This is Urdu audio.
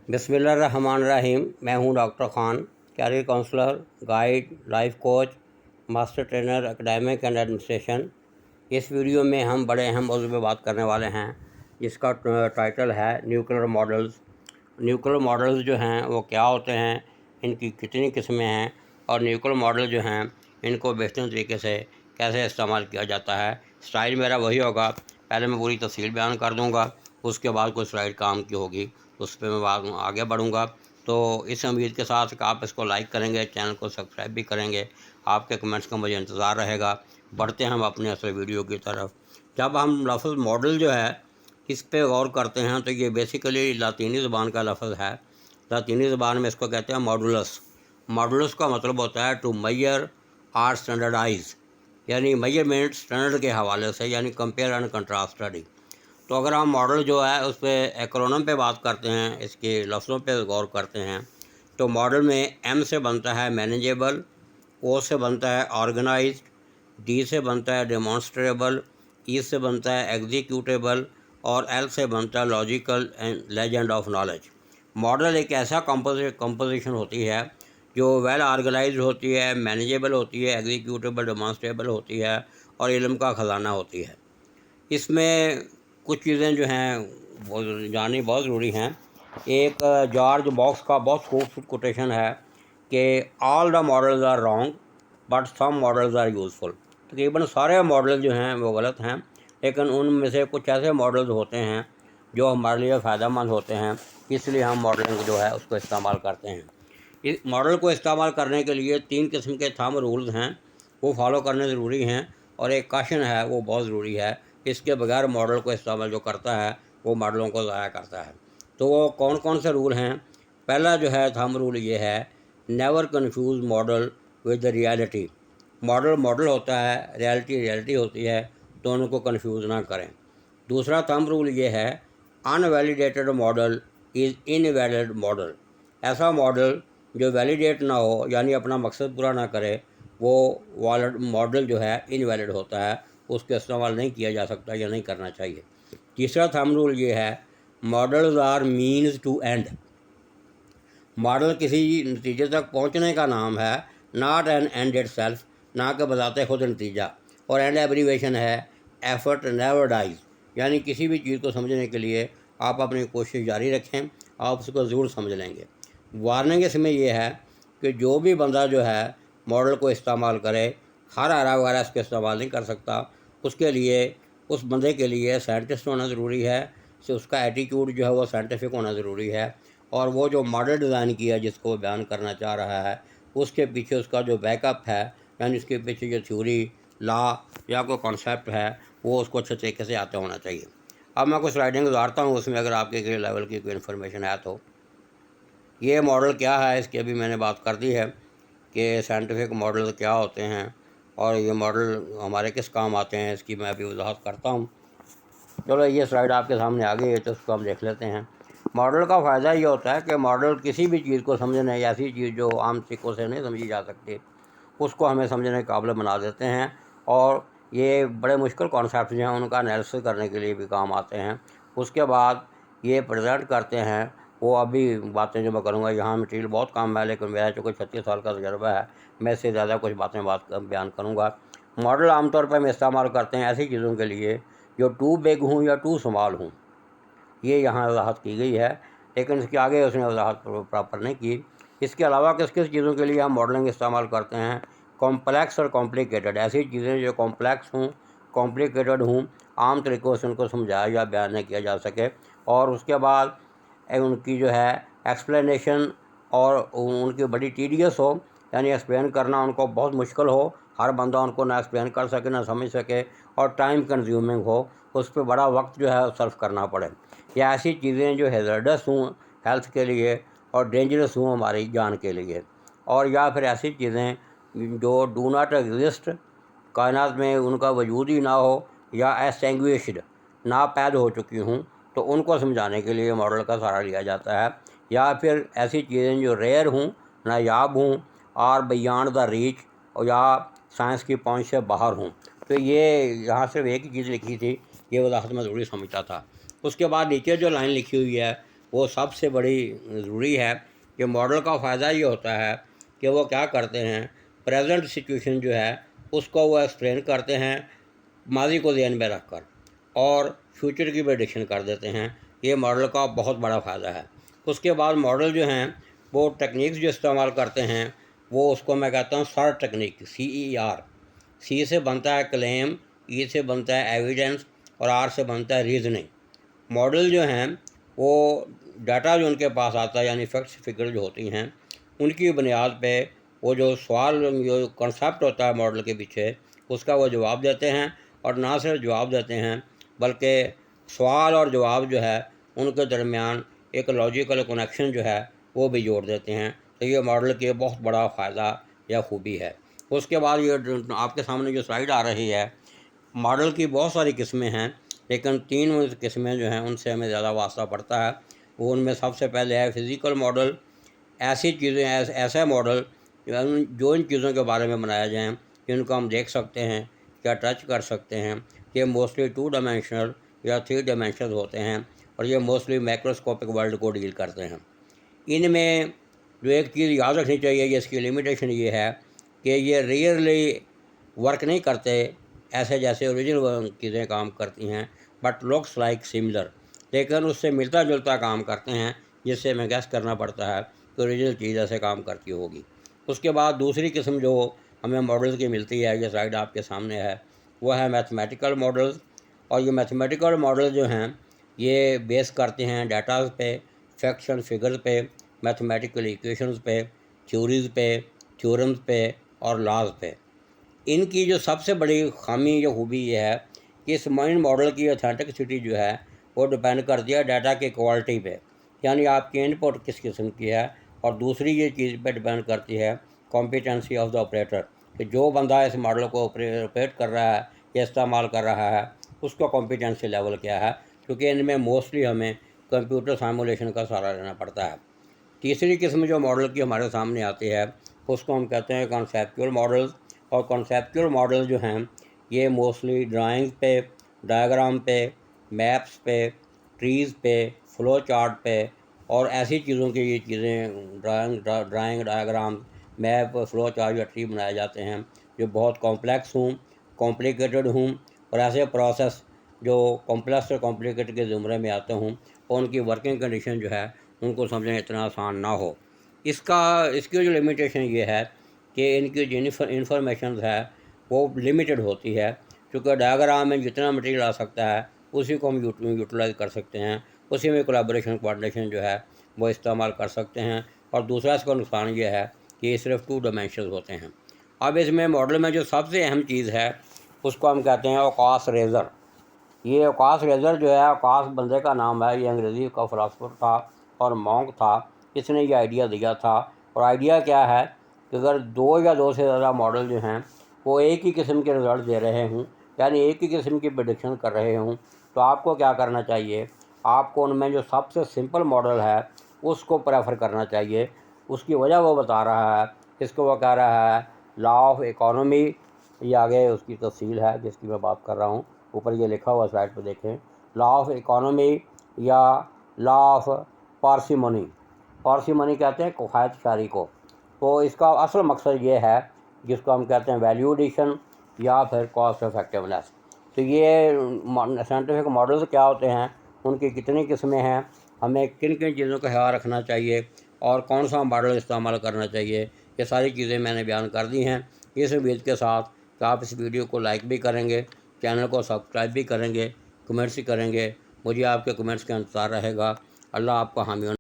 بسم اللہ الرحمن الرحیم۔ میں ہوں doctor Khan, career counsellor, guide, life coach, master trainer academic and administration. اس ویڈیو میں ہم بڑے اہم موضوع پہ بات کرنے والے ہیں جس کا ٹائٹل ہے نیوکلیر ماڈلز۔ نیوکلیر ماڈلز جو ہیں وہ کیا ہوتے ہیں، ان کی کتنی قسمیں ہیں، اور نیوکلیر ماڈل جو ہیں ان کو بہترین طریقے سے کیسے استعمال کیا جاتا ہے۔ سٹائل میرا وہی ہوگا، پہلے میں پوری تفصیل بیان کر دوں گا، اس کے بعد کوئی سلائڈ کام کی ہوگی اس پہ میں آگے بڑھوں گا۔ تو اس امید کے ساتھ کہ آپ اس کو لائک کریں گے، چینل کو سبسکرائب بھی کریں گے، آپ کے کمنٹس کا مجھے انتظار رہے گا۔ بڑھتے ہیں ہم اپنے اصل ویڈیو کی طرف۔ جب ہم لفظ ماڈل جو ہے اس پہ غور کرتے ہیں تو یہ بیسیکلی لاطینی زبان کا لفظ ہے۔ لاطینی زبان میں اس کو کہتے ہیں ماڈولس۔ ماڈولس کا مطلب ہوتا ہے ٹو میئر آر اسٹینڈرڈائز، یعنی میجرمنٹ اسٹینڈرڈ کے حوالے سے، یعنی کمپیئر اینڈ کنٹراسٹ اسٹڈی۔ تو اگر ہم ماڈل جو ہے اس پہ ایکرونم پہ بات کرتے ہیں، اس کے لفظوں پہ غور کرتے ہیں، تو ماڈل میں ایم سے بنتا ہے مینیجیبل، او سے بنتا ہے آرگنائزڈ، ڈی سے بنتا ہے ڈیمانسٹریبل، ای سے بنتا ہے ایگزیکیوٹیبل، اور ایل سے بنتا ہے logical and legend of knowledge. Model ایک ایسا کمپوزیشن ہوتی ہے جو ویل آرگنائزڈ ہوتی ہے، مینیجیبل ہوتی ہے، ایگزیکیوٹیبل، ڈیمانسٹریبل ہوتی ہے، اور علم کا خزانہ ہوتی ہے۔ اس میں کچھ چیزیں جو ہیں وہ جاننی بہت ضروری ہیں۔ ایک جارج باکس کا بہت خوبصورت کوٹیشن ہے کہ all the models are wrong but some models are useful. تقریباً سارے ماڈل جو ہیں وہ غلط ہیں، لیکن ان میں سے کچھ ایسے ماڈلز ہوتے ہیں جو ہمارے لیے فائدہ مند ہوتے ہیں، اس لیے ہم ماڈلنگ جو ہے اس کو استعمال کرتے ہیں۔ اس ماڈل کو استعمال کرنے کے لیے 3 قسم کے تھم رولز ہیں، وہ فالو کرنے ضروری ہیں، اور ایک کاشن ہے وہ بہت ضروری ہے۔ اس کے بغیر ماڈل کو استعمال جو کرتا ہے وہ ماڈلوں کو ضائع کرتا ہے۔ تو وہ کون کون سے رول ہیں؟ پہلا جو ہے تھم رول یہ ہے، never confuse model with reality. Model ہوتا ہے، ریالٹی ہوتی ہے، دونوں کو کنفیوز نہ کریں۔ دوسرا تھم رول یہ ہے، unvalidated model is invalid model. ایسا ماڈل جو ویلیڈیٹ نہ ہو، یعنی اپنا مقصد پورا نہ کرے، وہ ماڈل جو ہے انویلڈ ہوتا ہے، اس کا استعمال نہیں کیا جا سکتا یا نہیں کرنا چاہیے۔ تیسرا تھم رول یہ ہے، models are means to end. Model کسی نتیجے تک پہنچنے کا نام ہے، not an end itself, نہ کہ بذات خود نتیجہ۔ اور اینڈ ایبریویشن ہے، ایفرٹ نیور ڈائز، یعنی کسی بھی چیز کو سمجھنے کے لیے آپ اپنی کوشش جاری رکھیں، آپ اس کو ضرور سمجھ لیں گے۔ وارننگ اس میں یہ ہے کہ جو بھی بندہ جو ہے ماڈل کو استعمال کرے، ہر آرا وغیرہ اس کے استعمال نہیں کر سکتا۔ اس کے لیے، اس بندے کے لیے سائنٹسٹ ہونا ضروری ہے، اس کا ایٹیٹیوڈ جو ہے وہ سائنٹیفک ہونا ضروری ہے، اور وہ جو ماڈل ڈیزائن کیا جس کو بیان کرنا چاہ رہا ہے، اس کے پیچھے اس کا جو بیک اپ ہے، یعنی اس کے پیچھے جو تھیوری، لا یا کوئی کانسیپٹ ہے، وہ اس کو اچھے طریقے سے آتا ہونا چاہیے۔ اب میں کوئی سلائڈنگ گزارتا ہوں، اس میں اگر آپ کے لیول کی کوئی انفارمیشن ہے تو۔ یہ ماڈل کیا ہے، اس کی ابھی میں نے بات کر دی ہے کہ سائنٹیفک ماڈل کیا ہوتے ہیں، اور یہ ماڈل ہمارے کس کام آتے ہیں، اس کی میں ابھی وضاحت کرتا ہوں۔ چلو یہ سلائڈ آپ کے سامنے آ گئی ہے تو اس کو ہم دیکھ لیتے ہیں۔ ماڈل کا فائدہ یہ ہوتا ہے کہ ماڈل کسی بھی چیز کو سمجھنے، ایسی چیز جو عام طریقوں سے نہیں سمجھی جا سکتی، اس کو ہمیں سمجھنے کے قابل بنا دیتے ہیں، اور یہ بڑے مشکل کانسیپٹس جو ہیں ان کا انالیسس کرنے کے لیے بھی کام آتے ہیں۔ اس کے بعد یہ پریزنٹ کرتے ہیں، وہ ابھی باتیں جو میں کروں گا، یہاں مٹیریل بہت کام ہے، لیکن میرا چونکہ 36 سال کا تجربہ ہے، میں اس سے زیادہ کچھ باتیں بیان کروں گا۔ ماڈل عام طور پر ہم استعمال کرتے ہیں ایسی چیزوں کے لیے جو ٹو بگ ہوں یا ٹو سمال ہوں، یہ یہاں وضاحت کی گئی ہے، لیکن اس کے آگے اس نے وضاحت پراپر نہیں کی۔ اس کے علاوہ کس کس چیزوں کے لیے ہم ماڈلنگ استعمال کرتے ہیں؟ کمپلیکس اور کمپلیکیٹڈ، ایسی چیزیں جو کمپلیکس ہوں، کمپلیکیٹڈ ہوں، عام طریقوں سے ان کو سمجھایا یا بیان نہ کیا جا سکے، اور اس کے بعد ان کی جو ہے ایکسپلینیشن اور ان کی بڑی ٹیڈیس ہو، یعنی ایکسپلین کرنا ان کو بہت مشکل ہو، ہر بندہ ان کو نہ ایکسپلین کر سکے نہ سمجھ سکے، اور ٹائم کنزیومنگ ہو، اس پہ بڑا وقت جو ہے صرف کرنا پڑے، یا ایسی چیزیں جو ہیزرڈس ہوں ہیلتھ کے لیے اور ڈینجرس ہوں ہماری جان کے لیے، اور یا پھر ایسی چیزیں جو ڈو ناٹ ایگزسٹ، کائنات میں ان کا وجود ہی نہ ہو، یا ایسٹینگویشڈ، ناپید ہو چکی ہوں، تو ان کو سمجھانے کے لیے ماڈل کا سہارا لیا جاتا ہے، یا پھر ایسی چیزیں جو ریئر ہوں، نایاب ہوں، اور بیانڈ دا ریچ، اور یا سائنس کی پہنچ سے باہر ہوں۔ تو یہ یہاں صرف ایک ہی چیز لکھی تھی، یہ وضاحت میں ضروری سمجھتا تھا۔ اس کے بعد نیچے جو لائن لکھی ہوئی ہے وہ سب سے بڑی ضروری ہے کہ ماڈل کا فائدہ یہ ہوتا ہے کہ وہ کیا کرتے ہیں، پریزنٹ سچویشن جو ہے اس کو وہ ایکسپلین کرتے ہیں ماضی کو ذہن میں رکھ کر، اور فیوچر کی پریڈکشن کر دیتے ہیں۔ یہ ماڈل کا بہت بڑا فائدہ ہے۔ اس کے بعد ماڈل جو ہیں وہ ٹیکنیکس جو استعمال کرتے ہیں وہ اس کو میں کہتا ہوں سر ٹیکنیک، CER۔ سی سے بنتا ہے کلیم، ای سے بنتا ہے ایویڈنس، اور آر سے بنتا ہے ریزننگ۔ ماڈل جو ہیں وہ ڈاٹا جو ان کے پاس آتا ہے، یعنی فیکٹس فگر جو ہوتی ہیں، ان کی بنیاد پہ وہ جو سوال، جو کنسیپٹ ہوتا ہے ماڈل کے پیچھے، اس کا وہ جواب دیتے ہیں، اور نہ صرف جواب دیتے ہیں بلکہ سوال اور جواب جو ہے ان کے درمیان ایک لاجیکل کنیکشن جو ہے وہ بھی جوڑ دیتے ہیں۔ تو یہ ماڈل کی بہت بڑا فائدہ یا خوبی ہے۔ اس کے بعد یہ آپ کے سامنے جو سلائیڈ آ رہی ہے، ماڈل کی بہت ساری قسمیں ہیں، لیکن 3 قسمیں جو ہیں ان سے ہمیں زیادہ واسطہ پڑتا ہے۔ وہ ان میں سب سے پہلے ہے فزیکل ماڈل۔ ایسی چیزیں، ایسے ماڈل جو ان چیزوں کے بارے میں بنایا جائیں جن کو ہم دیکھ سکتے ہیں یا ٹچ کر سکتے ہیں۔ یہ موسٹلی 2 ڈائمینشنل یا 3 ڈائمینشنل ہوتے ہیں، اور یہ موسٹلی مائکروسکوپک ورلڈ کو ڈیل کرتے ہیں۔ ان میں جو ایک چیز یاد رکھنی چاہیے، یہ اس کی لمیٹیشن یہ ہے کہ یہ ریئرلی ورک نہیں کرتے ایسے جیسے اوریجنل چیزیں کام کرتی ہیں، بٹ لکس لائک سملر، لیکن اس سے ملتا جلتا کام کرتے ہیں، جس سے ہمیں گیس کرنا پڑتا ہے کہ اوریجنل چیز ایسے کام کرتی ہوگی۔ اس کے بعد دوسری قسم جو ہمیں ماڈلز کی ملتی ہے، یہ سلائیڈ آپ کے سامنے ہے، وہ ہے میتھمیٹیکل ماڈلز۔ اور یہ میتھمیٹیکل ماڈل جو ہیں یہ بیس کرتے ہیں ڈیٹاز پہ، فیکٹس اینڈ فگرز پہ، میتھمیٹیکل ایکویشنز پہ، تھیوریز پہ، تھیورمز پہ، اور لاز پہ۔ ان کی جو سب سے بڑی خامی یا خوبی یہ ہے کہ اس مائنڈ ماڈل کی اتھینٹکسٹی جو ہے وہ ڈپینڈ کرتی ہے ڈیٹا کی کوالٹی پہ، یعنی آپ کی ان پٹ کس قسم کی ہے، اور دوسری یہ چیز پہ ڈپینڈ کرتی ہے کمپیٹنسی آف دا آپریٹر، کہ جو بندہ اس ماڈل کو آپریٹ کر رہا ہے یا استعمال کر رہا ہے اس کا کمپیٹنسی لیول کیا ہے، کیونکہ ان میں موسٹلی ہمیں کمپیوٹر سائمولیشن کا سہارا لینا پڑتا ہے۔ تیسری قسم جو ماڈل کی ہمارے سامنے آتی ہے اس کو ہم کہتے ہیں کانسیپچول ماڈلز۔ اور کانسیپچول ماڈل جو ہیں یہ موسٹلی ڈرائنگ پہ، ڈائیگرام پہ، میپس پہ، ٹریز پہ، فلو چارٹ پہ، اور ایسی چیزوں کی یہ چیزیں drawing, diagram, map, flow chart یا ٹری بنائے جاتے ہیں جو بہت کمپلیکس ہوں، کمپلیکیٹڈ ہوں، اور ایسے پروسیس جو کمپلیکس اور کمپلیکیٹڈ کے زمرے میں آتے ہوں، اور ان کی ورکنگ کنڈیشن جو ہے ان کو سمجھنا اتنا آسان نہ ہو۔ اس کی جو لمیٹیشن یہ ہے کہ ان کی جو انفارمیشنز ہے وہ لمیٹڈ ہوتی ہے، کیونکہ ڈائیگرام میں جتنا مٹیریل آ سکتا ہے اسی کو ہم یوٹیلائز کر سکتے ہیں، اسی میں کولیبریشن کوآرڈینیشن جو ہے وہ استعمال کر سکتے ہیں۔ اور دوسرا اس کا نقصان یہ ہے کہ یہ صرف 2 ڈائمینشنز ہوتے ہیں۔ اب اس میں ماڈل میں جو سب سے اہم چیز ہے اس کو ہم کہتے ہیں اوکاس ریزر۔ یہ اوکاس ریزر جو ہے، اوکاس بندے کا نام ہے، یہ انگریزی کا فلاسفر تھا اور مونک تھا، اس نے یہ آئیڈیا دیا تھا۔ اور آئیڈیا کیا ہے کہ اگر 2 یا 2 سے زیادہ ماڈل جو ہیں وہ ایک ہی قسم کے رزلٹ دے رہے ہوں، یعنی ایک ہی قسم کی پریڈکشن کر رہے ہوں، تو آپ کو کیا کرنا چاہیے، آپ کو ان میں جو سب سے سمپل ماڈل ہے اس کو پریفر کرنا چاہیے۔ اس کی وجہ وہ بتا رہا ہے، اس کو وہ کہہ رہا ہے لا آف اکانومی۔ یہ آگے اس کی تفصیل ہے جس کی میں بات کر رہا ہوں، اوپر یہ لکھا ہوا سلائڈ پہ دیکھیں، لا آف اکانومی یا لا آف پارسیمونی۔ پارسیمونی کہتے ہیں کفایت شاری کو۔ تو اس کا اصل مقصد یہ ہے جس کو ہم کہتے ہیں ویلیو ایڈیشن یا پھر کاسٹ افیکٹونیس۔ تو یہ سائنٹیفک ماڈلز کیا ہوتے ہیں، ان کی کتنی قسمیں ہیں، ہمیں کن کن چیزوں کا خیال رکھنا چاہیے، اور کون سا ماڈل استعمال کرنا چاہیے، یہ ساری چیزیں میں نے بیان کر دی ہیں۔ اس امید کے ساتھ کہ آپ اس ویڈیو کو لائک بھی کریں گے، چینل کو سبسکرائب بھی کریں گے، کمنٹس بھی کریں گے۔ مجھے آپ کے کمنٹس کا انتظار رہے گا۔ اللہ آپ کو حامی